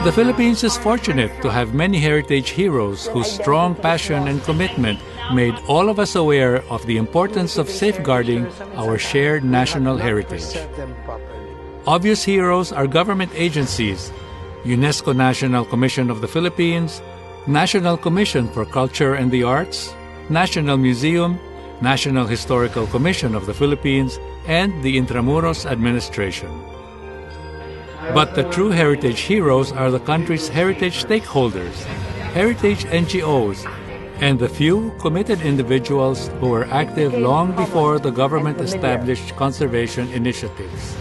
The Philippines is fortunate to have many heritage heroes whose strong passion and commitment made all of us aware of the importance of safeguarding our shared national heritage. Obvious heroes are government agencies, UNESCO National Commission of the Philippines, National Commission for Culture and the Arts, National Museum, National Historical Commission of the Philippines, and the Intramuros Administration. But the true heritage heroes are the country's heritage stakeholders, heritage NGOs, and the few committed individuals who were active long before the government established conservation initiatives.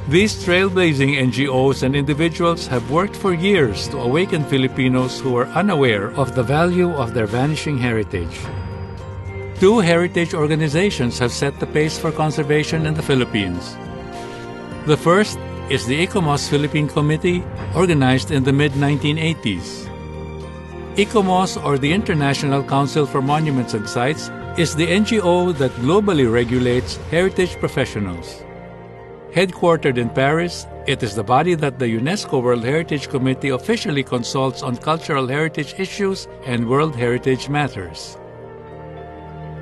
These trailblazing NGOs and individuals have worked for years to awaken Filipinos who are unaware of the value of their vanishing heritage. Two heritage organizations have set the pace for conservation in the Philippines. The first is the ICOMOS Philippine Committee, organized in the mid-1980s. ICOMOS, or the International Council for Monuments and Sites, is the NGO that globally regulates heritage professionals. Headquartered in Paris, it is the body that the UNESCO World Heritage Committee officially consults on cultural heritage issues and World Heritage matters.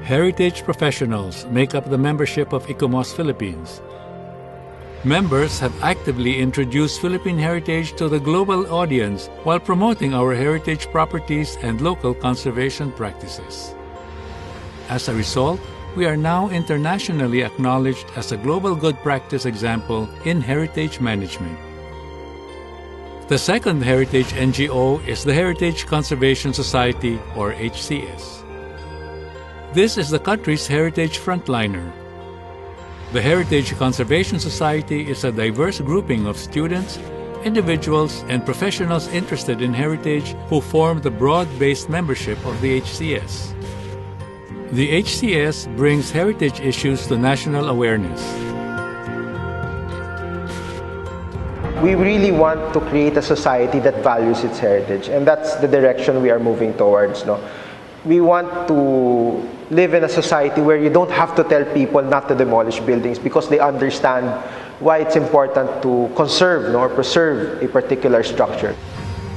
Heritage professionals make up the membership of ICOMOS Philippines. Members have actively introduced Philippine heritage to the global audience while promoting our heritage properties and local conservation practices. As a result, we are now internationally acknowledged as a global good practice example in heritage management. The second heritage NGO is the Heritage Conservation Society, or HCS. This is the country's heritage frontliner. The Heritage Conservation Society is a diverse grouping of students, individuals, and professionals interested in heritage who form the broad-based membership of the HCS. The HCS brings heritage issues to national awareness. We really want to create a society that values its heritage, and that's the direction we are moving towards. No? We want to live in a society where you don't have to tell people not to demolish buildings because they understand why it's important to conserve or preserve a particular structure.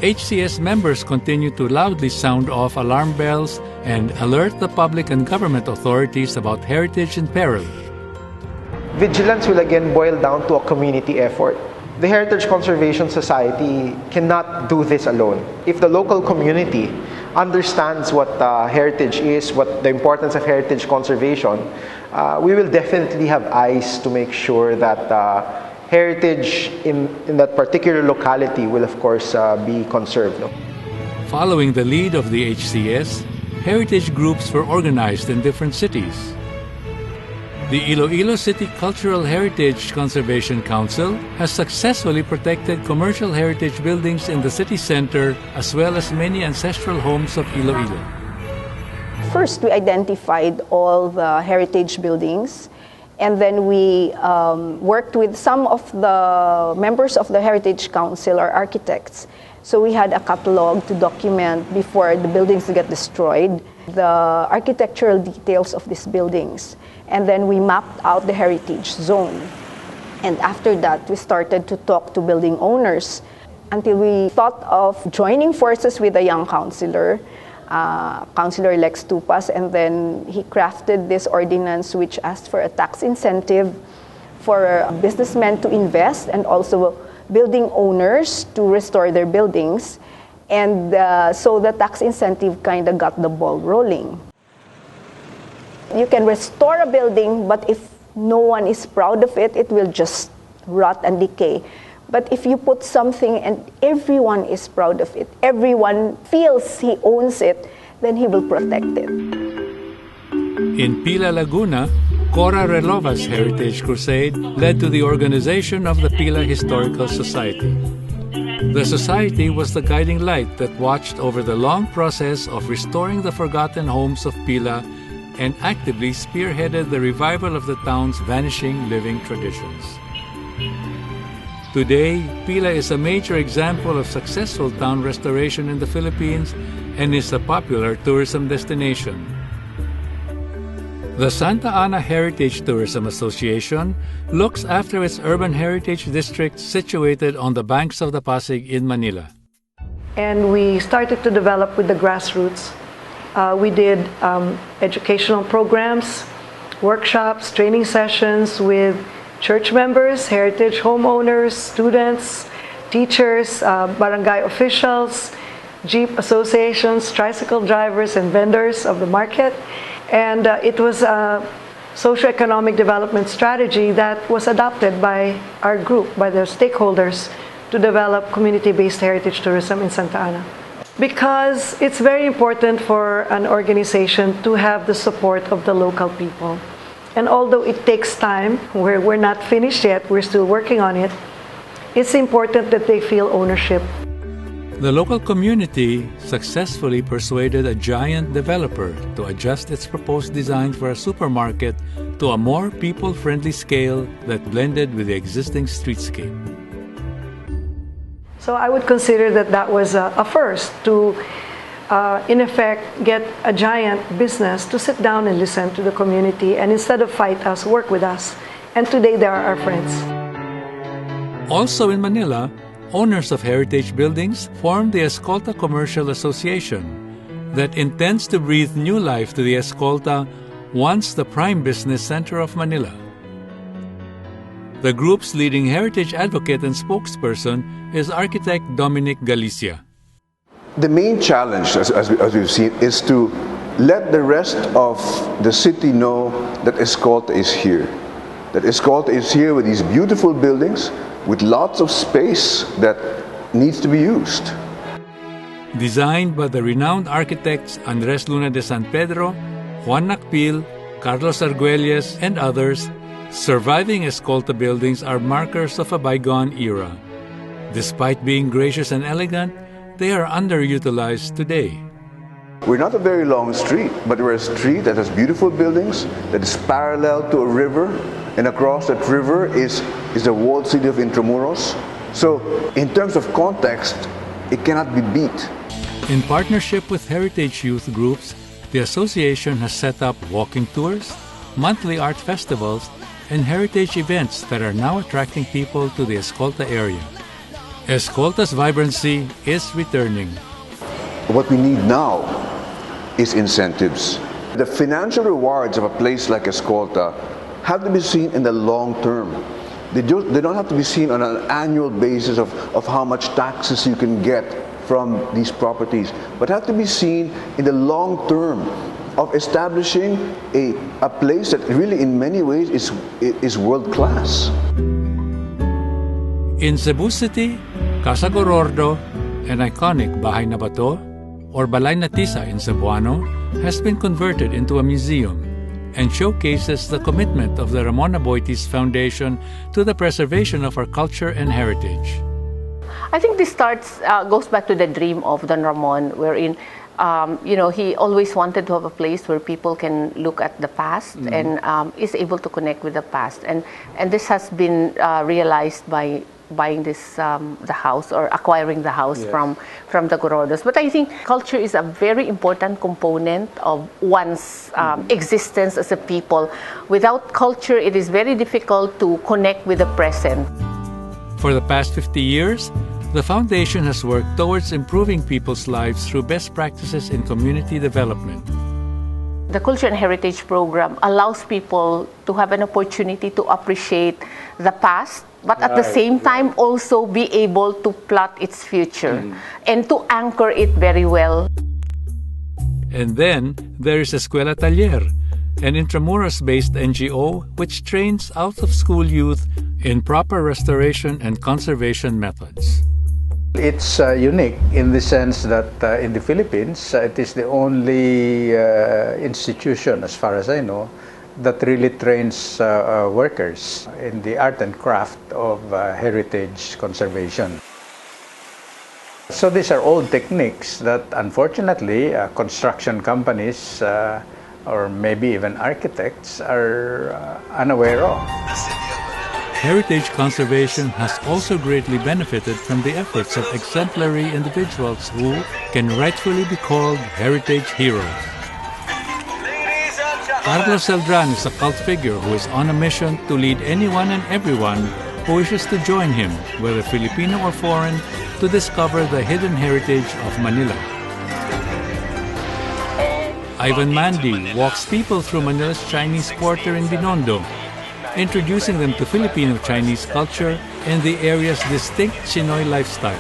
HCS members continue to loudly sound off alarm bells and alert the public and government authorities about heritage in peril. Vigilance will again boil down to a community effort. The Heritage Conservation Society cannot do this alone. If the local community understands what heritage is, what the importance of heritage conservation, we will definitely have eyes to make sure that heritage in that particular locality will, of course, be conserved. No? Following the lead of the HCS, heritage groups were organized in different cities. The Iloilo City Cultural Heritage Conservation Council has successfully protected commercial heritage buildings in the city center as well as many ancestral homes of Iloilo. First, we identified all the heritage buildings, and then we worked with some of the members of the Heritage Council or architects. So we had a catalog to document before the buildings get destroyed, the architectural details of these buildings. And then we mapped out the heritage zone. And after that, we started to talk to building owners until we thought of joining forces with a young councilor, Councilor Lex Tupas, and then he crafted this ordinance which asked for a tax incentive for businessmen to invest and also building owners to restore their buildings. And so the tax incentive kind of got the ball rolling. You can restore a building, but if no one is proud of it, it will just rot and decay. But if you put something and everyone is proud of it, everyone feels he owns it, then he will protect it. In Pila, Laguna, Cora Relova's Heritage Crusade led to the organization of the Pila Historical Society. The society was the guiding light that watched over the long process of restoring the forgotten homes of Pila and actively spearheaded the revival of the town's vanishing living traditions. Today, Pila is a major example of successful town restoration in the Philippines and is a popular tourism destination. The Santa Ana Heritage Tourism Association looks after its urban heritage district situated on the banks of the Pasig in Manila. And we started to develop with the grassroots. We did educational programs, workshops, training sessions with church members, heritage homeowners, students, teachers, barangay officials, jeep associations, tricycle drivers, and vendors of the market. And it was a socioeconomic development strategy that was adopted by our group, by the stakeholders, to develop community-based heritage tourism in Santa Ana. Because it's very important for an organization to have the support of the local people. And although it takes time, we're not finished yet, we're still working on it, it's important that they feel ownership. The local community successfully persuaded a giant developer to adjust its proposed design for a supermarket to a more people-friendly scale that blended with the existing streetscape. So I would consider that that was a first to, in effect, get a giant business to sit down and listen to the community and instead of fight us, work with us. And today they are our friends. Also in Manila, owners of heritage buildings formed the Escolta Commercial Association that intends to breathe new life to the Escolta once the prime business center of Manila. The group's leading heritage advocate and spokesperson is architect Dominic Galicia. The main challenge, as we've seen, is to let the rest of the city know that Escolta is here. That Escolta is here with these beautiful buildings, with lots of space that needs to be used. Designed by the renowned architects Andres Luna de San Pedro, Juan Nakpil, Carlos Arguelles, and others, surviving Escolta buildings are markers of a bygone era. Despite being gracious and elegant, they are underutilized today. We're not a very long street, but we're a street that has beautiful buildings, that is parallel to a river, and across that river is the walled city of Intramuros. So, in terms of context, it cannot be beat. In partnership with heritage youth groups, the association has set up walking tours, monthly art festivals, and heritage events that are now attracting people to the Escolta area. Escolta's vibrancy is returning. What we need now is incentives. The financial rewards of a place like Escolta have to be seen in the long term. They don't have to be seen on an annual basis of how much taxes you can get from these properties, but have to be seen in the long term of establishing a place that really in many ways is world class. In Cebu City, Casa Gorordo, an iconic Bahay na Bato, or Balay na Tisa in Cebuano, has been converted into a museum and showcases the commitment of the Ramon Aboitiz Foundation to the preservation of our culture and heritage. I think this goes back to the dream of Don Ramon, wherein he always wanted to have a place where people can look at the past and is able to connect with the past. And this has been realized by buying the house or acquiring the house from the Gorordos. But I think culture is a very important component of one's existence as a people. Without culture, it is very difficult to connect with the present. For the past 50 years, the Foundation has worked towards improving people's lives through best practices in community development. The Culture and Heritage Program allows people to have an opportunity to appreciate the past, but at the same time also be able to plot its future and to anchor it very well. And then there is Escuela Taller, an Intramuros-based NGO which trains out-of-school youth in proper restoration and conservation methods. It's unique in the sense that in the Philippines, it is the only institution, as far as I know, that really trains workers in the art and craft of heritage conservation. So these are old techniques that unfortunately construction companies or maybe even architects are unaware of. Heritage conservation has also greatly benefited from the efforts of exemplary individuals who can rightfully be called heritage heroes. Ladies and gentlemen, Carlos Celdran is a cult figure who is on a mission to lead anyone and everyone who wishes to join him, whether Filipino or foreign, to discover the hidden heritage of Manila. Ivan Mandy walks people through Manila's Chinese Quarter in Binondo, introducing them to Filipino-Chinese culture and the area's distinct Chinoy lifestyle.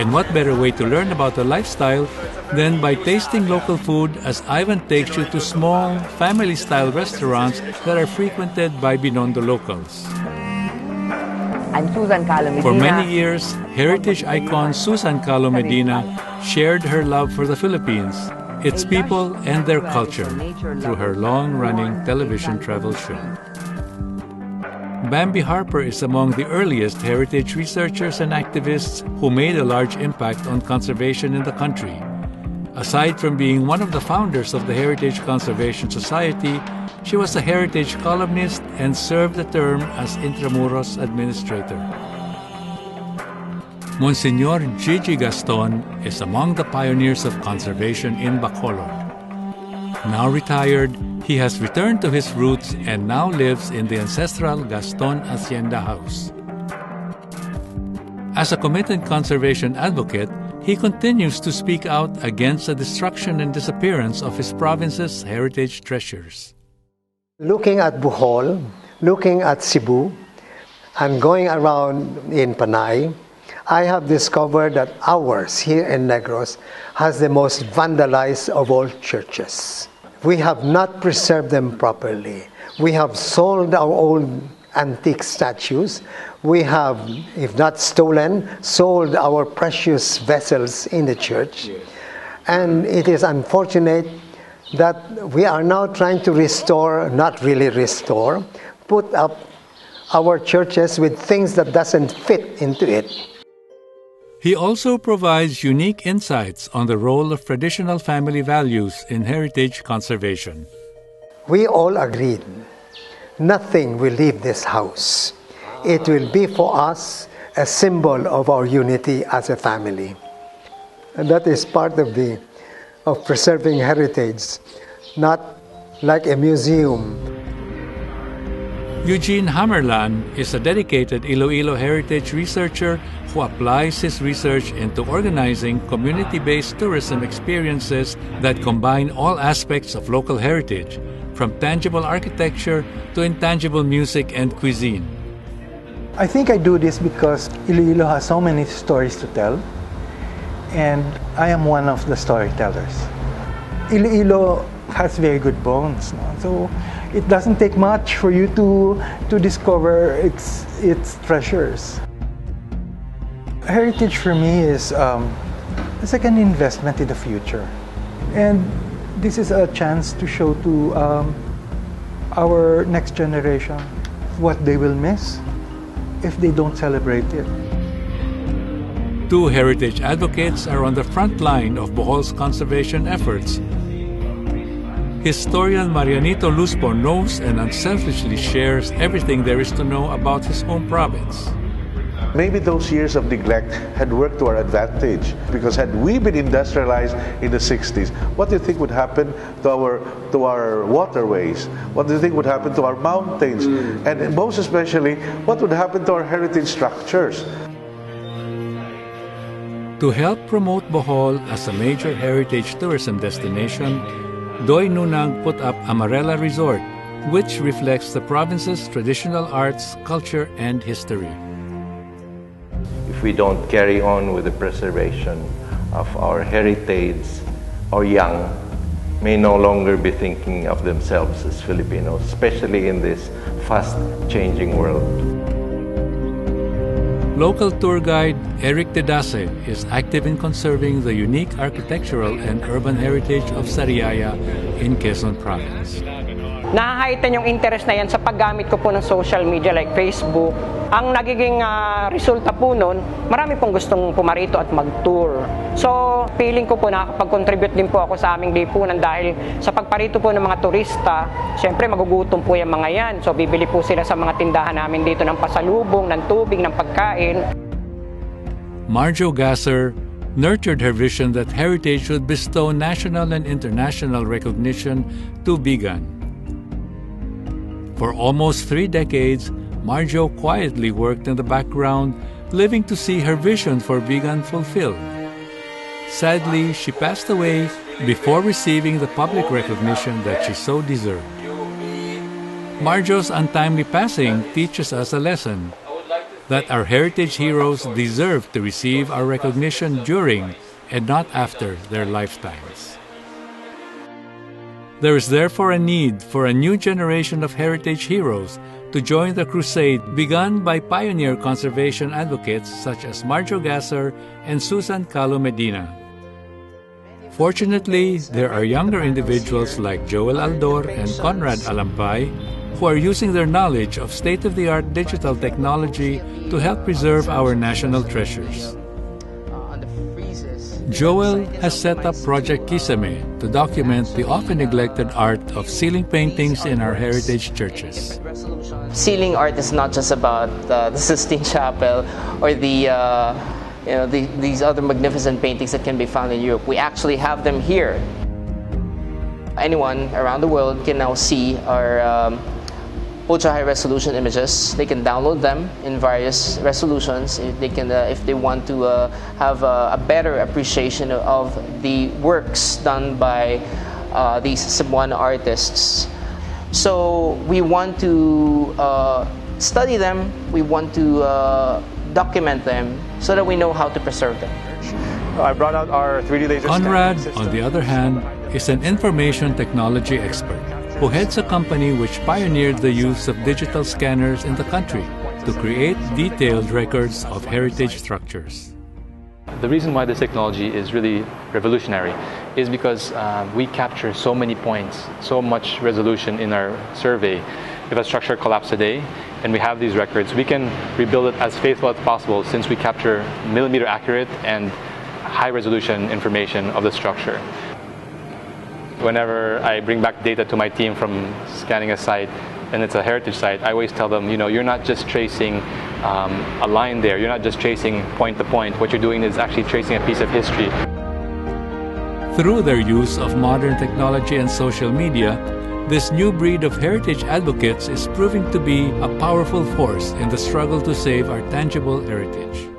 And what better way to learn about the lifestyle than by tasting local food as Ivan takes you to small, family-style restaurants that are frequented by Binondo locals. I'm Susan Calo Medina. For many years, heritage icon Susan Calo Medina shared her love for the Philippines, its people, and their culture through her long-running television travel show. Bambi Harper is among the earliest heritage researchers and activists who made a large impact on conservation in the country. Aside from being one of the founders of the Heritage Conservation Society, she was a heritage columnist and served a term as Intramuros administrator. Monsignor Gigi Gaston is among the pioneers of conservation in Bacolod. Now retired, he has returned to his roots and now lives in the ancestral Gaston Hacienda House. As a committed conservation advocate, he continues to speak out against the destruction and disappearance of his province's heritage treasures. Looking at Bohol, looking at Cebu, and going around in Panay, I have discovered that ours here in Negros has the most vandalized of all churches. We have not preserved them properly. We have sold our old antique statues. We have, if not stolen, sold our precious vessels in the church. And it is unfortunate that we are now trying to restore, not really restore, put up our churches with things that doesn't fit into it. He also provides unique insights on the role of traditional family values in heritage conservation. We all agreed nothing will leave this house. It will be for us a symbol of our unity as a family. And that is part of preserving heritage, not like a museum. Eugene Hammerlan is a dedicated Iloilo heritage researcher who applies his research into organizing community-based tourism experiences that combine all aspects of local heritage, from tangible architecture to intangible music and cuisine. I think I do this because Iloilo has so many stories to tell, and I am one of the storytellers. Iloilo has very good bones, no? So it doesn't take much for you to discover its treasures. Heritage for me is it's like an investment in the future, and this is a chance to show to our next generation what they will miss if they don't celebrate it. Two heritage advocates are on the front line of Bohol's conservation efforts. Historian Marianito Luspo knows and unselfishly shares everything there is to know about his home province. Maybe those years of neglect had worked to our advantage, because had we been industrialized in the 60s, what do you think would happen to our waterways? What do you think would happen to our mountains? And most especially, what would happen to our heritage structures? To help promote Bohol as a major heritage tourism destination, Doy Nunang put up Amarela Resort, which reflects the province's traditional arts, culture, and history. If we don't carry on with the preservation of our heritage, our young may no longer be thinking of themselves as Filipinos, especially in this fast-changing world. Local tour guide Eric Dedase is active in conserving the unique architectural and urban heritage of Sariaya in Quezon Province. Na-heighten yung interest na yan sa paggamit ko po ng social media like Facebook. Ang nagiging resulta po nun, marami pong gustong pumarito at mag-tour. So, feeling ko po nakakapag-contribute din po ako sa aming lipunan dahil sa pagparito po ng mga turista, syempre magugutom po yung mga yan. So, bibili po sila sa mga tindahan namin dito ng pasalubong, ng tubig, ng pagkain. Marjo Gasser, nurtured her vision that heritage should bestow national and international recognition to vegan. For almost 3 decades, Marjo quietly worked in the background, living to see her vision for vegan fulfilled. Sadly, she passed away before receiving the public recognition that she so deserved. Marjo's untimely passing teaches us a lesson that our heritage heroes deserve to receive our recognition during and not after their lifetimes. There is therefore a need for a new generation of heritage heroes to join the crusade begun by pioneer conservation advocates such as Marjo Gasser and Susan Calo Medina. Fortunately, there are younger individuals like Joel Aldor and Conrad Alampay who are using their knowledge of state-of-the-art digital technology to help preserve our national treasures. Joel has set up Project Kisame to document the often neglected art of ceiling paintings in our heritage churches. Ceiling art is not just about the Sistine Chapel or these other magnificent paintings that can be found in Europe. We actually have them here. Anyone around the world can now see our ultra-high resolution images. They can download them in various resolutions. They can, if they want to have a better appreciation of the works done by these Cebuano artists. So we want to study them. We want to document them so that we know how to preserve them. I brought out our 3D laser Conrad, on the other hand, is an information technology expert who heads a company which pioneered the use of digital scanners in the country to create detailed records of heritage structures. The reason why this technology is really revolutionary is because we capture so many points, so much resolution in our survey. If a structure collapsed today and we have these records, we can rebuild it as faithful as possible since we capture millimeter accurate and high resolution information of the structure. Whenever I bring back data to my team from scanning a site and it's a heritage site, I always tell them, you're not just tracing a line there, you're not just tracing point to point. What you're doing is actually tracing a piece of history. Through their use of modern technology and social media, this new breed of heritage advocates is proving to be a powerful force in the struggle to save our tangible heritage.